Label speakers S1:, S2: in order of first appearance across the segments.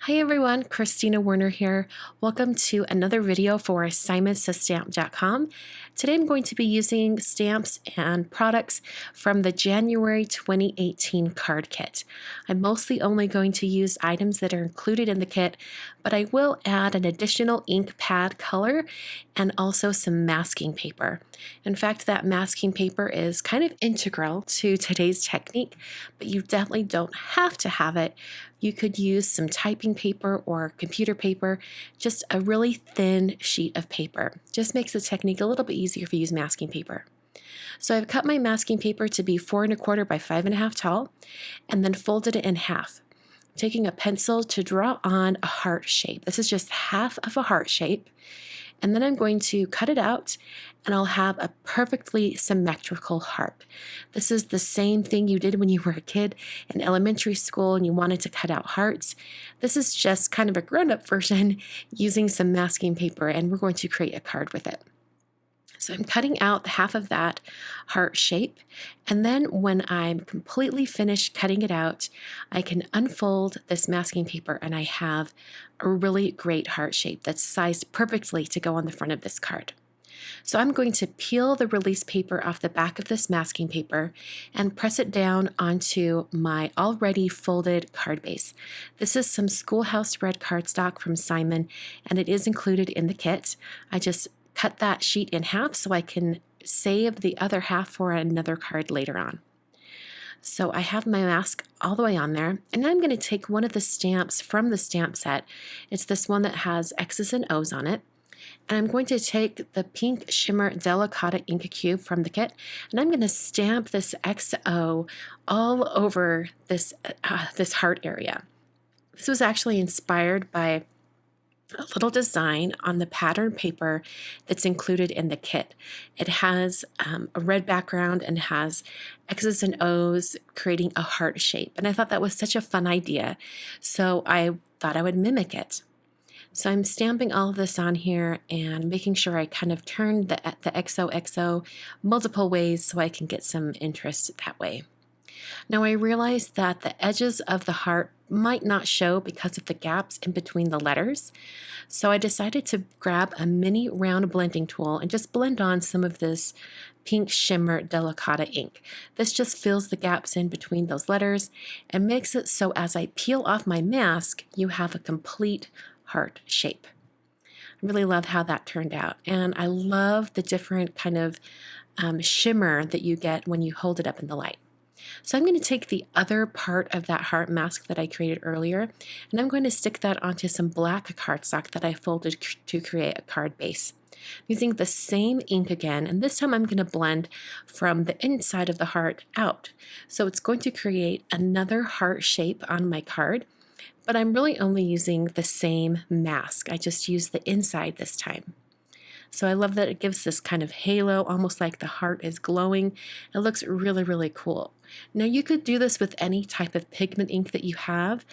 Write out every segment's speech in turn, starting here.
S1: Hi everyone, Christina Werner here. Welcome to another video for SimonsStamp.com. Today I'm going to be using stamps and products from the January 2018 card kit. I'm mostly only going to use items that are included in the kit, but I will add an additional ink pad color and also some masking paper. In fact, that masking paper is kind of integral to today's technique, but you definitely don't have to have it. You could use some typing paper or computer paper, just a really thin sheet of paper. Just makes the technique a little bit easier if you use masking paper. So I've cut my masking paper to be 4 1/4 by 5 1/2 tall, and then folded it in half. Taking a pencil to draw on a heart shape. This is just half of a heart shape. And then I'm going to cut it out and I'll have a perfectly symmetrical heart. This is the same thing you did when you were a kid in elementary school and you wanted to cut out hearts. This is just kind of a grown-up version using some masking paper, and we're going to create a card with it. So I'm cutting out half of that heart shape, and then when I'm completely finished cutting it out, I can unfold this masking paper and I have a really great heart shape that's sized perfectly to go on the front of this card. So I'm going to peel the release paper off the back of this masking paper and press it down onto my already folded card base. This is some Schoolhouse Red cardstock from Simon, and it is included in the kit. I just cut that sheet in half so I can save the other half for another card later on. So I have my mask all the way on there, and then I'm going to take one of the stamps from the stamp set. It's this one that has X's and O's on it. And I'm going to take the Pink Shimmer Delicata ink cube from the kit, and I'm going to stamp this XO all over this heart area. This was actually inspired by a little design on the pattern paper that's included in the kit. It has a red background and has X's and O's creating a heart shape. And I thought that was such a fun idea, so I thought I would mimic it. So I'm stamping all of this on here and making sure I kind of turn the XOXO multiple ways so I can get some interest that way. Now I realized that the edges of the heart might not show because of the gaps in between the letters. So I decided to grab a mini round blending tool and just blend on some of this Pink Shimmer Delicata ink. This just fills the gaps in between those letters and makes it so as I peel off my mask, you have a complete heart shape. I really love how that turned out, and I love the different kind of shimmer that you get when you hold it up in the light. So I'm going to take the other part of that heart mask that I created earlier, and I'm going to stick that onto some black cardstock that I folded to create a card base. Using the same ink again, and this time I'm going to blend from the inside of the heart out. So it's going to create another heart shape on my card, but I'm really only using the same mask. I just used the inside this time. So I love that it gives this kind of halo, almost like the heart is glowing. It looks really, really cool. Now you could do this with any type of pigment ink that you have,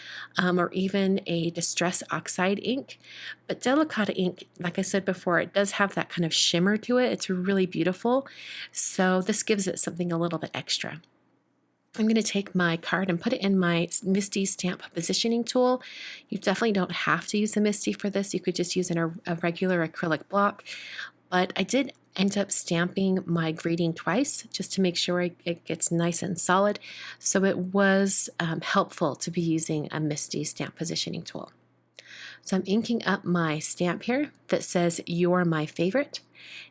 S1: or even a Distress Oxide ink. But Delicata ink, like I said before, it does have that kind of shimmer to it. It's really beautiful. So this gives it something a little bit extra. I'm going to take my card and put it in my MISTI stamp positioning tool. You definitely don't have to use a MISTI for this. You could just use a regular acrylic block. But I did end up stamping my greeting twice just to make sure it gets nice and solid. So it was helpful to be using a MISTI stamp positioning tool. So I'm inking up my stamp here that says "You're my favorite,"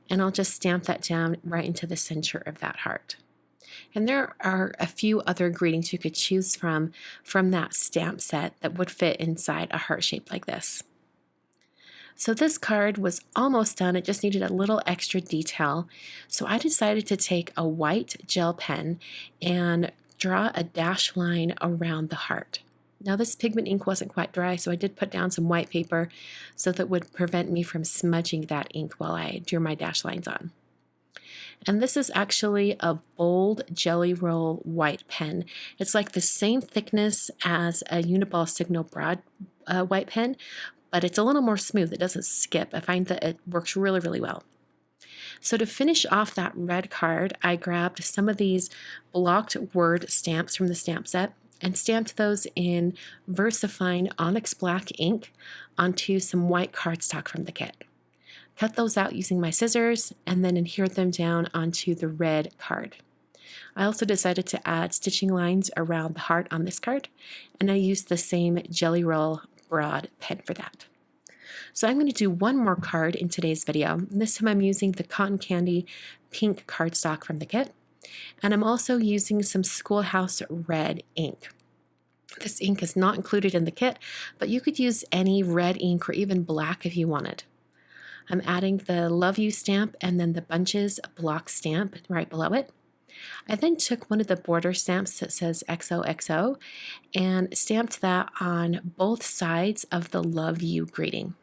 S1: and I'll just stamp that down right into the center of that heart. And there are a few other greetings you could choose from that stamp set that would fit inside a heart shape like this. So this card was almost done. It just needed a little extra detail. So I decided to take a white gel pen and draw a dash line around the heart. Now this pigment ink wasn't quite dry, so I did put down some white paper so that would prevent me from smudging that ink while I drew my dash lines on. And this is actually a bold Jelly Roll white pen. It's like the same thickness as a Uniball Signal Broad white pen, but it's a little more smooth. It doesn't skip. I find that it works really, really well. So to finish off that red card, I grabbed some of these blocked word stamps from the stamp set, and stamped those in VersaFine Onyx Black ink onto some white cardstock from the kit. Cut those out using my scissors and then adhered them down onto the red card. I also decided to add stitching lines around the heart on this card, and I used the same Jelly Roll broad pen for that. So I'm going to do one more card in today's video. This time I'm using the Cotton Candy pink cardstock from the kit, and I'm also using some Schoolhouse red ink. This ink is not included in the kit, but you could use any red ink or even black if you wanted. I'm adding the Love You stamp and then the Bunches block stamp right below it. I then took one of the border stamps that says XOXO and stamped that on both sides of the Love You greeting.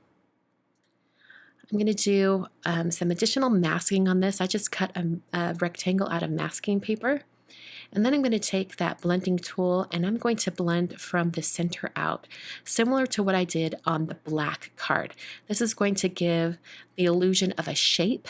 S1: I'm going to do some additional masking on this. I just cut a rectangle out of masking paper. And then I'm going to take that blending tool and I'm going to blend from the center out, similar to what I did on the black card. This is going to give the illusion of a shape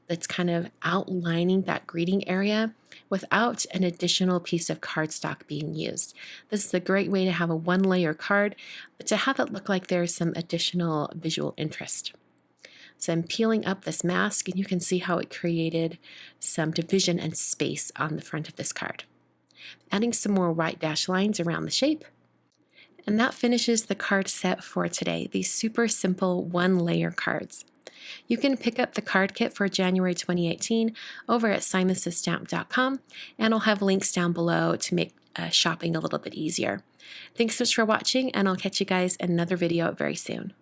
S1: that's kind of outlining that greeting area without an additional piece of cardstock being used. This is a great way to have a one-layer card, but to have it look like there's some additional visual interest. So I'm peeling up this mask and you can see how it created some division and space on the front of this card. Adding some more white dash lines around the shape. And that finishes the card set for today, these super simple one-layer cards. You can pick up the card kit for January 2018 over at simonsystamp.com, and I'll have links down below to make shopping a little bit easier. Thanks so much for watching, and I'll catch you guys in another video very soon.